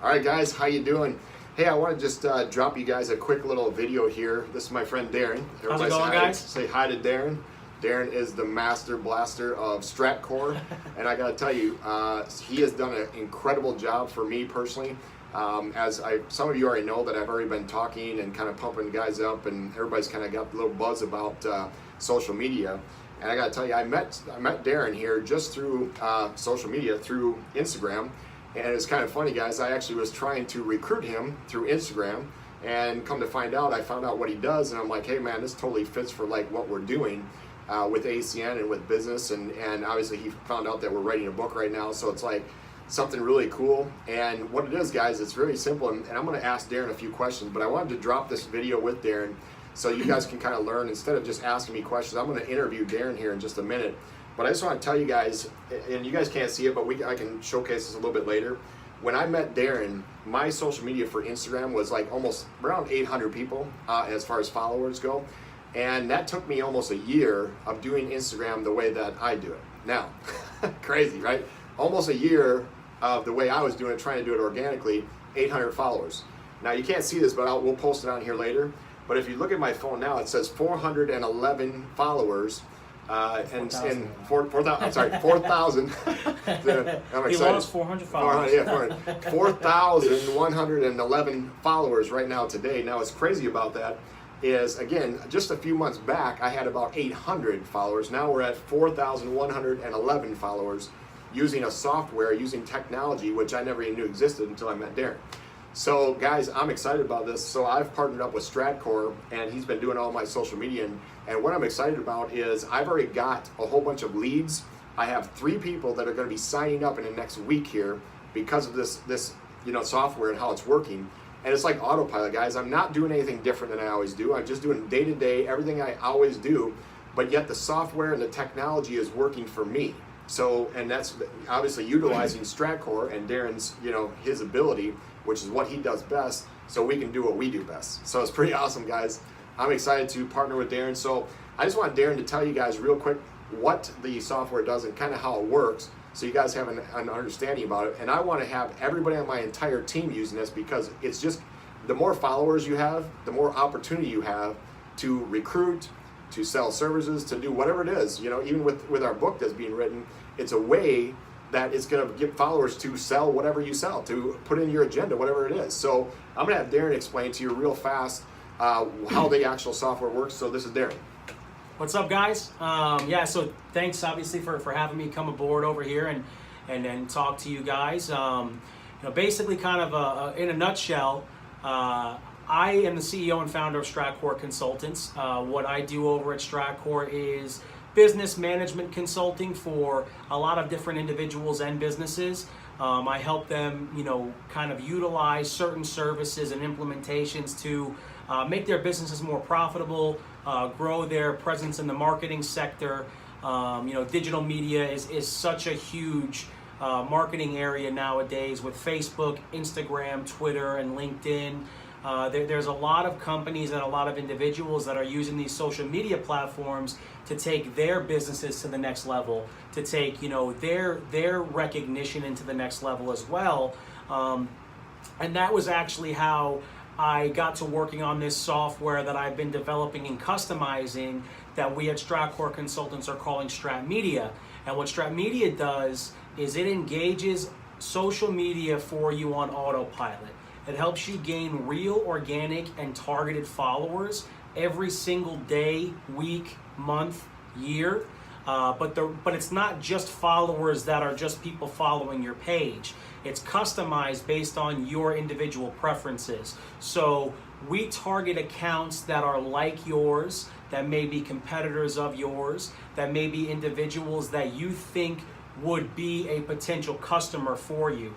All right, guys, how you doing? Hey, I want to just drop you guys a quick little video here. This is my friend Darren. How's it going, guys? Say hi to Darren. Darren is the master blaster of StrateCore, and I got to tell you, he has done an incredible job for me personally. Some of you already know that I've already been talking and kind of pumping guys up, and everybody's kind of got a little buzz about social media. And I got to tell you, I met Darren here just through social media, through Instagram. And it's kind of funny, guys. I actually was trying to recruit him through Instagram, and come to find out, I found out what he does, and I'm like, hey man, this totally fits for like what we're doing with ACN and with business, and obviously he found out that we're writing a book right now, so it's like something really cool. And what it is, guys, it's really simple, and I'm going to ask Darren a few questions, but I wanted to drop this video with Darren so you guys can kind of learn. Instead of just asking me questions, I'm going to interview Darren here in just a minute. But I just want to tell you guys, and you guys can't see it, but I can showcase this a little bit later. When I met Darren, my social media for Instagram was like almost around 800 people as far as followers go. And that took me almost a year of doing Instagram the way that I do it. Now, crazy, right? Almost a year of the way I was doing it, trying to do it organically, 800 followers. Now, you can't see this, but we'll post it on here later. But if you look at my phone now, it says 411 followers. And 4,000. I'm excited. He lost 400 followers. 4,111 followers right now today. Now, what's crazy about that is, again, just a few months back, I had about 800 followers. Now we're at 4,111 followers using a software, using technology, which I never even knew existed until I met Darren. So guys, I'm excited about this. So I've partnered up with StrateCore, and he's been doing all my social media. And what I'm excited about is I've already got a whole bunch of leads. I have 3 people that are going to be signing up in the next week here because of this software and how it's working. And it's like autopilot, guys. I'm not doing anything different than I always do. I'm just doing day-to-day, everything I always do, but yet the software and the technology is working for me. So, and that's obviously utilizing StrateCore and Darren's, his ability, which is what he does best, so we can do what we do best. So it's pretty awesome, guys. I'm excited to partner with Darren. So I just want Darren to tell you guys real quick what the software does and kind of how it works, so you guys have an understanding about it. And I want to have everybody on my entire team using this, because it's just, the more followers you have, the more opportunity you have to recruit, to sell services, to do whatever it is. Even with our book that's being written, it's a way that it's going to get followers to sell whatever you sell, to put in your agenda, whatever it is. So I'm going to have Darren explain to you real fast how the actual software works. So this is Darren. What's up, guys? So thanks obviously for having me come aboard over here and talk to you guys. Basically, kind of in a nutshell, I am the CEO and founder of StrateCore Consultants. What I do over at StrateCore is business management consulting for a lot of different individuals and businesses. I help them, kind of utilize certain services and implementations to make their businesses more profitable, grow their presence in the marketing sector. Digital media is such a huge marketing area nowadays with Facebook, Instagram, Twitter, and LinkedIn. There's a lot of companies and a lot of individuals that are using these social media platforms to take their businesses to the next level, to take their recognition into the next level as well. And that was actually how I got to working on this software that I've been developing and customizing, that we at StrateCore Consultants are calling StrateMedia. And what StrateMedia does is it engages social media for you on autopilot. It helps you gain real, organic, and targeted followers every single day, week, month, year. But it's not just followers that are just people following your page. It's customized based on your individual preferences. So we target accounts that are like yours, that may be competitors of yours, that may be individuals that you think would be a potential customer for you.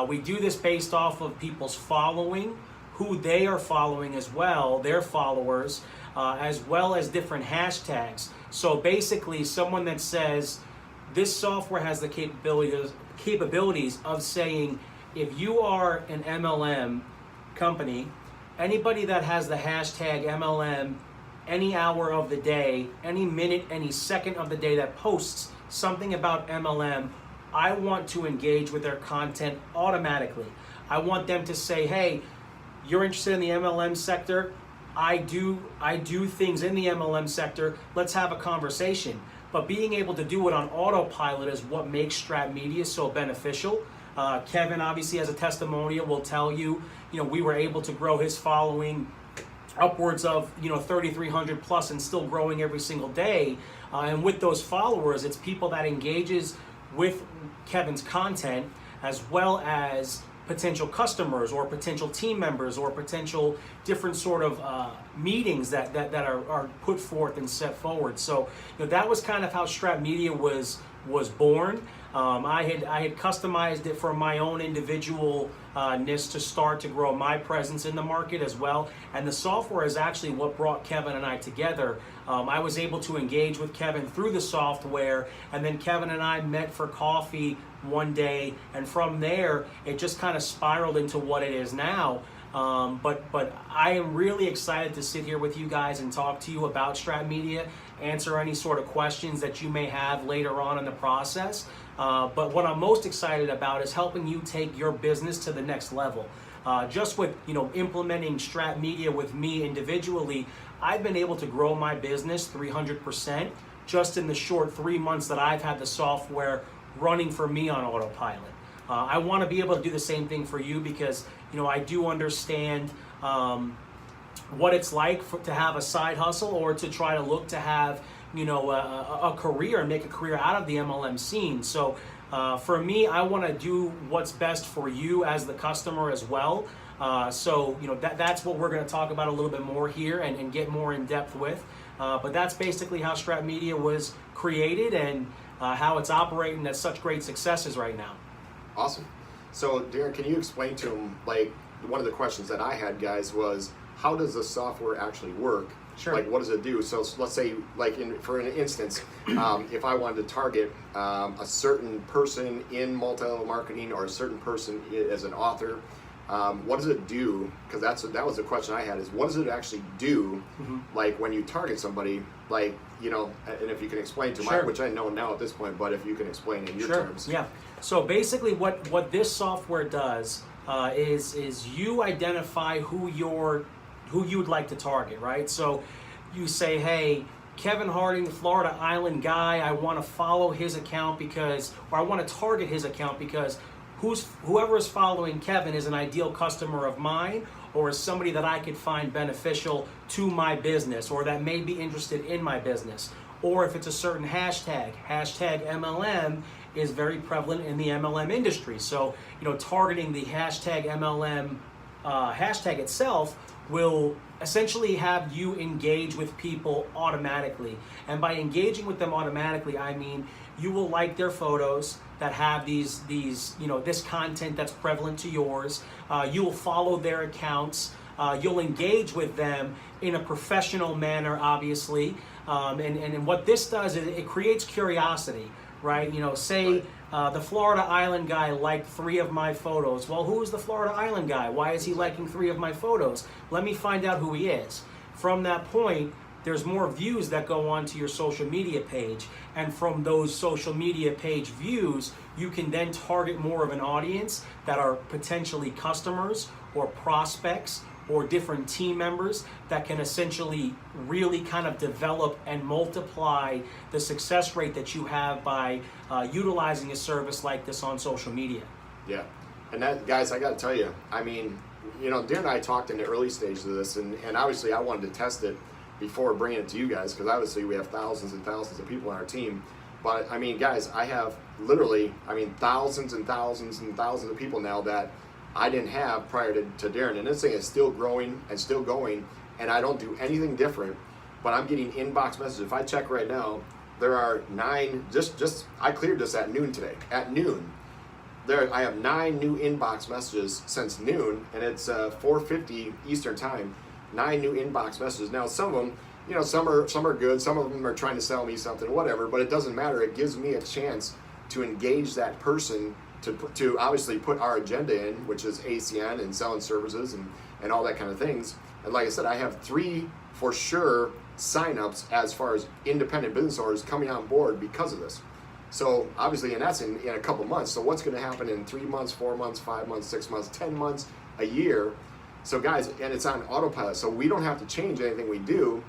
We do this based off of people's following, who they are following as well, their followers, as well as different hashtags. So basically, someone that says, this software has the capabilities of saying, if you are an MLM company, anybody that has the hashtag MLM any hour of the day, any minute, any second of the day that posts something about MLM, I want to engage with their content automatically. I want them to say, hey, you're interested in the MLM sector. I do things in the MLM sector. Let's have a conversation. But being able to do it on autopilot is what makes StrateMedia so beneficial. Kevin, obviously, as a testimonial, will tell you, we were able to grow his following upwards of 3,300 plus and still growing every single day. And with those followers, it's people that engages with Kevin's content, as well as potential customers or potential team members or potential different sort of meetings that are put forth and set forward. So that was kind of how StrateMedia was born. I had customized it for my own individualness to start to grow my presence in the market as well. And the software is actually what brought Kevin and I together. I was able to engage with Kevin through the software, and then Kevin and I met for coffee one day, and from there it just kind of spiraled into what it is now. But I am really excited to sit here with you guys and talk to you about StrateMedia, answer any sort of questions that you may have later on in the process. But what I'm most excited about is helping you take your business to the next level. Just with implementing StrateMedia with me individually, I've been able to grow my business 300% just in the short 3 months that I've had the software running for me on autopilot. I want to be able to do the same thing for you because I do understand what it's like to have a side hustle or to try to look to have a career and make a career out of the MLM scene. So for me, I want to do what's best for you as the customer as well. So that's what we're going to talk about a little bit more here and get more in depth with. But that's basically how StrateMedia was created and how it's operating at such great successes right now. Awesome. So Darren, can you explain to him, like, one of the questions that I had, guys, was how does the software actually work? Sure. Like, what does it do? So let's say, like, for an instance, if I wanted to target a certain person in multi-level marketing or a certain person as an author, what does it do? Because that was the question I had, is what does it actually do, like, when you target somebody, like, and if you can explain to Sure. which I know now at this point, but if you can explain in your terms. Yeah. So basically what this software does is you identify who you would like to target, right? So you say, hey, Kevin Harding, the Florida Island guy, I want to follow his account or I want to target his account because whoever is following Kevin is an ideal customer of mine, or is somebody that I could find beneficial to my business or that may be interested in my business. Or if it's a certain hashtag MLM is very prevalent in the MLM industry. So, targeting the hashtag MLM hashtag itself will essentially have you engage with people automatically. And by engaging with them automatically, I mean you will like their photos that have these this content that's prevalent to yours. You will follow their accounts. You'll engage with them in a professional manner, obviously. And what this does is it creates curiosity, right? Say the Florida Island guy liked 3 of my photos. Well, who is the Florida Island guy? Why is he liking 3 of my photos? Let me find out who he is. From that point, there's more views that go onto your social media page. And from those social media page views, you can then target more of an audience that are potentially customers or prospects or different team members that can essentially really kind of develop and multiply the success rate that you have by utilizing a service like this on social media. Yeah, and that, guys, I got to tell you, I mean, Darren and I talked in the early stages of this, and obviously I wanted to test it before bringing it to you guys, because obviously we have thousands and thousands of people on our team. But I mean, guys, I have literally, thousands and thousands and thousands of people now that I didn't have prior to Darren, and this thing is still growing and still going, and I don't do anything different, but I'm getting inbox messages. If I check right now, there are 9, I cleared this at noon today. At noon, I have 9 new inbox messages since noon, and it's 4:50 Eastern time. 9 new inbox messages. Now, some of them, some are good, some of them are trying to sell me something, whatever, but it doesn't matter. It gives me a chance to engage that person to obviously put our agenda in, which is ACN and selling services and all that kind of things. And like I said, I have 3 for sure signups as far as independent business owners coming on board because of this. So obviously, and that's in a couple months. So what's going to happen in 3 months, 4 months, 5 months, 6 months, 10 months, a year? So guys, and it's on autopilot. So we don't have to change anything we do.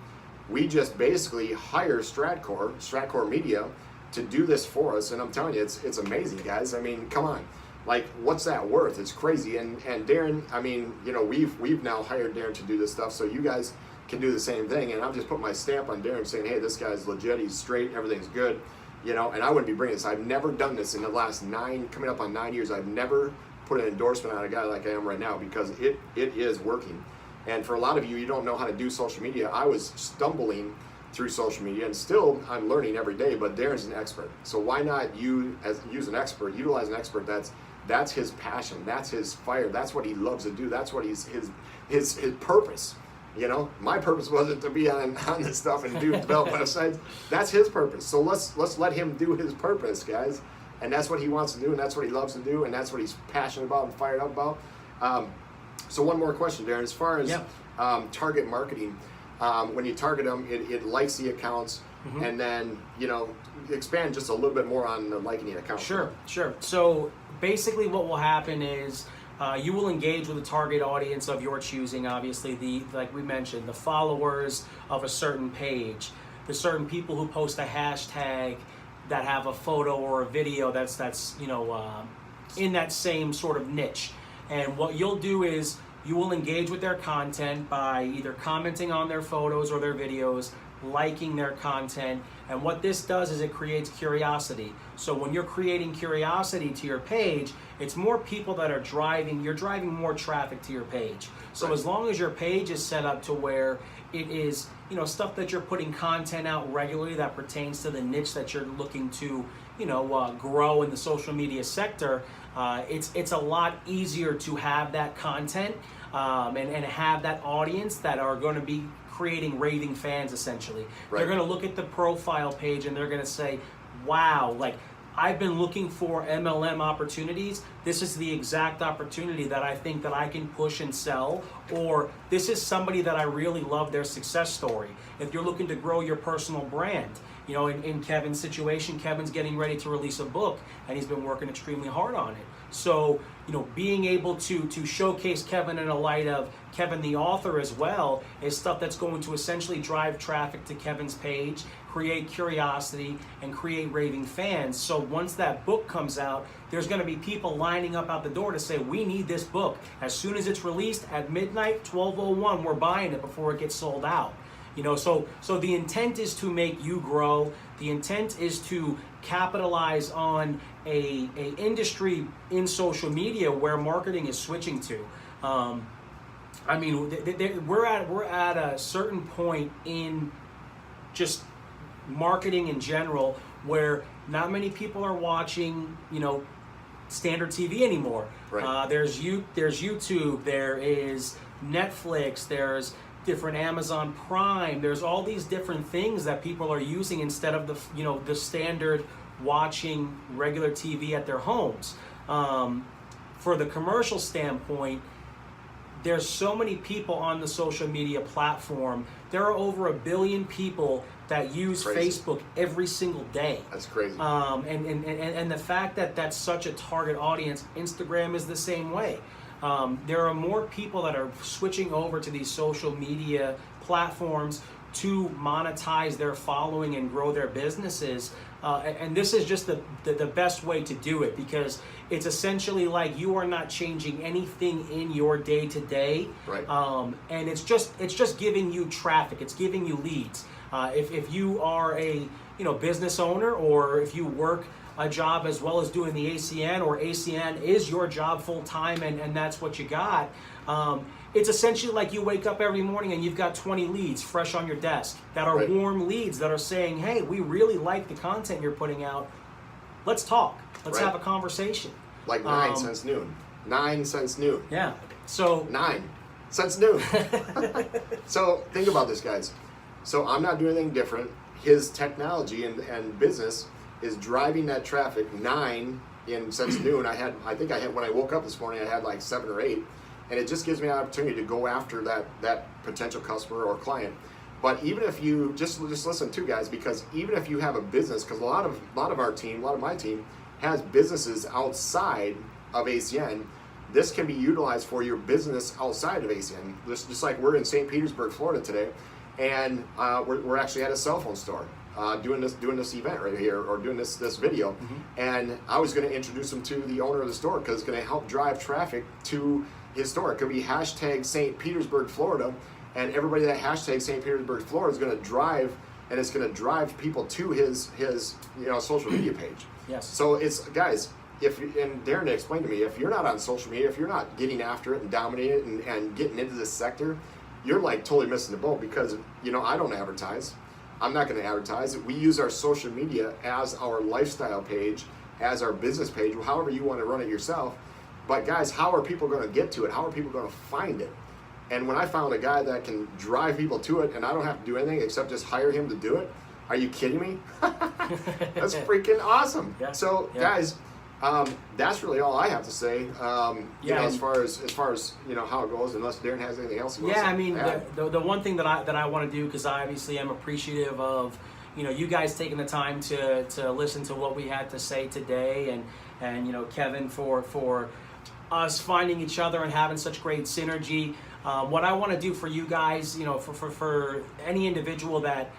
We just basically hire StrateMedia, to do this for us. And I'm telling you, it's amazing, guys. I mean, come on. Like, what's that worth? It's crazy. And Darren, I mean, you know, we've now hired Darren to do this stuff, so you guys can do the same thing. And I'll just put my stamp on Darren saying, hey, this guy's legit, he's straight, everything's good. You know, and I wouldn't be bringing this. I've never done this in the last coming up on 9 years. I've never put an endorsement on a guy like I am right now, because it is working. And for a lot of you don't know how to do social media. I was stumbling through social media, and still I'm learning every day, but Darren's an expert. So why not utilize an expert that's his passion, that's his fire, that's what he loves to do, that's what his purpose. You know, my purpose wasn't to be on this stuff and develop websites. That's his purpose. So let's let him do his purpose, guys. And that's what he wants to do, and that's what he loves to do, and that's what he's passionate about and fired up about. So one more question, Darren. As far as target marketing, when you target them, it likes the accounts, and then, you know, expand just a little bit more on the liking the account. Sure. So basically what will happen is you will engage with a target audience of your choosing, obviously, like we mentioned, the followers of a certain page, the certain people who post a hashtag that have a photo or a video that's you know, in that same sort of niche. And what you'll do is you will engage with their content by either commenting on their photos or their videos, liking their content, and what this does is it creates curiosity. So when you're creating curiosity to your page, it's more people that are you're driving more traffic to your page. So as long as your page is set up to where it is, you know, stuff that you're putting content out regularly that pertains to the niche that you're looking to, you know, grow in the social media sector, it's a lot easier to have that content and have that audience that are going to be creating raving fans, essentially. They're going to look at the profile page and they're going to say, wow, like, I've been looking for MLM opportunities. This is the exact opportunity that I think that I can push and sell, or this is somebody that I really love their success story. If you're looking to grow your personal brand, you know, in Kevin's situation, Kevin's getting ready to release a book and he's been working extremely hard on it. So, you know, being able to showcase Kevin in a light of Kevin the author as well is stuff that's going to essentially drive traffic to Kevin's page, create curiosity, and create raving fans. So once that book comes out, there's going to be people lining up out the door to say, we need this book. As soon as it's released at midnight, 12:01, we're buying it before it gets sold out. You know, so the intent is to make you grow. The intent is to capitalize on a industry in social media where marketing is switching to. I mean, we're at a certain point in just marketing in general where not many people are watching, you know, standard TV anymore. There's YouTube, there is Netflix, there's different Amazon Prime, there's all these different things that people are using instead of the standard watching regular TV at their homes. For the commercial standpoint, there's so many people on the social media platform. There are over 1 billion people that use Facebook every single day. That's crazy. And the fact that that's such a target audience, Instagram is the same way. There are more people that are switching over to these social media platforms to monetize their following and grow their businesses. And this is just the best way to do it, because it's essentially like you are not changing anything in your day-to-day. And it's just giving you traffic. It's giving you leads. If you are a business owner, or if you work a job as well as doing the ACN, or ACN is your job full time and that's what you got, it's essentially like you wake up every morning and you've got 20 leads fresh on your desk that are warm leads that are saying, hey, we really like the content you're putting out. Let's talk. Let's have a conversation. Like 9 cents noon. 9 cents noon. Yeah. So 9 cents noon. So think about this, guys. So I'm not doing anything different. His technology and business is driving that traffic. 9 cents noon. I think I had when I woke up this morning, I had like 7 or 8, and it just gives me an opportunity to go after that potential customer or client. But even if you just listen too, guys, because even if you have a business, because a lot of our team, a lot of my team has businesses outside of ACN, this can be utilized for your business outside of ACN. Just like we're in St. Petersburg, Florida today, and we're actually at a cell phone store doing this event right here, or doing this video. And I was going to introduce him to the owner of the store because it's going to help drive traffic to his store. It could be hashtag St. Petersburg, Florida, and everybody that hashtag St. Petersburg, Florida is going to drive, and it's going to drive people to his social media page. Yes. So it's, guys, and Darren explained to me, if you're not on social media, if you're not getting after it and dominating it and getting into this sector, you're like totally missing the boat, because I don't advertise. I'm not going to advertise. We use our social media as our lifestyle page, as our business page, however you want to run it yourself. But guys, how are people going to get to it? How are people going to find it? And when I found a guy that can drive people to it, and I don't have to do anything except just hire him to do it, are you kidding me? That's freaking awesome. Yeah. So guys, that's really all I have to say. As far as how it goes, unless Darren has anything else. I mean, the one thing that I want to do, because I obviously am appreciative of you guys taking the time to listen to what we had to say today, and Kevin for us finding each other and having such great synergy. What I want to do for you guys, for any individual that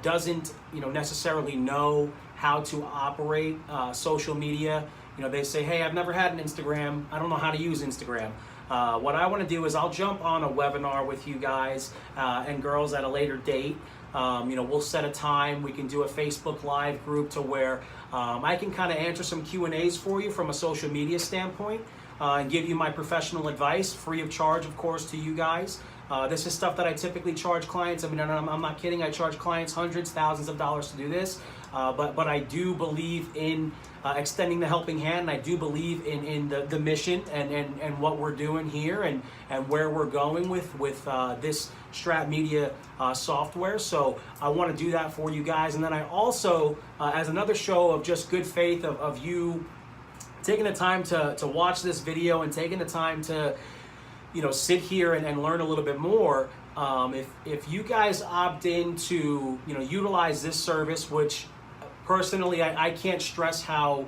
doesn't necessarily know how to operate social media. They say, hey, I've never had an Instagram. I don't know how to use Instagram. What I want to do is I'll jump on a webinar with you guys and girls at a later date. We'll set a time. We can do a Facebook Live group to where I can kind of answer some Q&As for you from a social media standpoint and give you my professional advice, free of charge, of course, to you guys. This is stuff that I typically charge clients. I mean, I'm not kidding. I charge clients hundreds, thousands of dollars to do this. But I do believe in extending the helping hand, and I do believe in the mission and what we're doing here and where we're going with this StrateMedia software. So I want to do that for you guys. And then I also, as another show of just good faith of you taking the time to watch this video and taking the time to sit here and learn a little bit more. If you guys opt in to utilize this service, which personally I can't stress how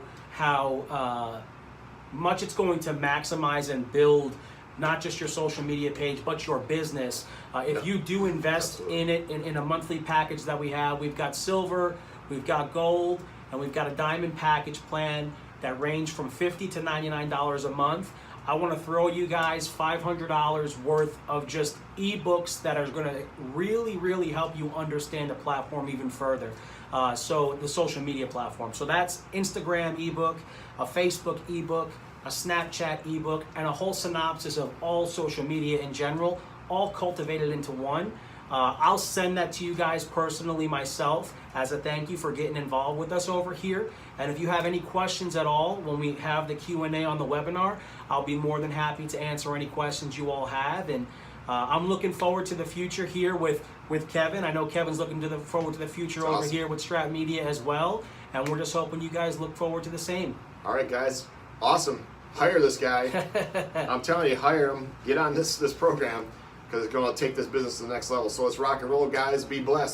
much it's going to maximize and build not just your social media page but your business. If you do invest in it in a monthly package that we've got silver, we've got gold, and we've got a diamond package plan that range from $50 to $99 a month. I want to throw you guys $500 worth of just ebooks that are going to really, really help you understand the platform even further. So the social media platform. So that's Instagram ebook, a Facebook ebook, a Snapchat ebook, and a whole synopsis of all social media in general, all cultivated into one. I'll send that to you guys personally myself as a thank you for getting involved with us over here. And if you have any questions at all when we have the Q&A on the webinar, I'll be more than happy to answer any questions you all have. And I'm looking forward to the future here with Kevin. I know Kevin's looking forward to the future over here with StrateMedia as well. And we're just hoping you guys look forward to the same. All right, guys. Awesome. Hire this guy. I'm telling you, hire him. Get on this program, because it's going to take this business to the next level. So let's rock and roll, guys. Be blessed.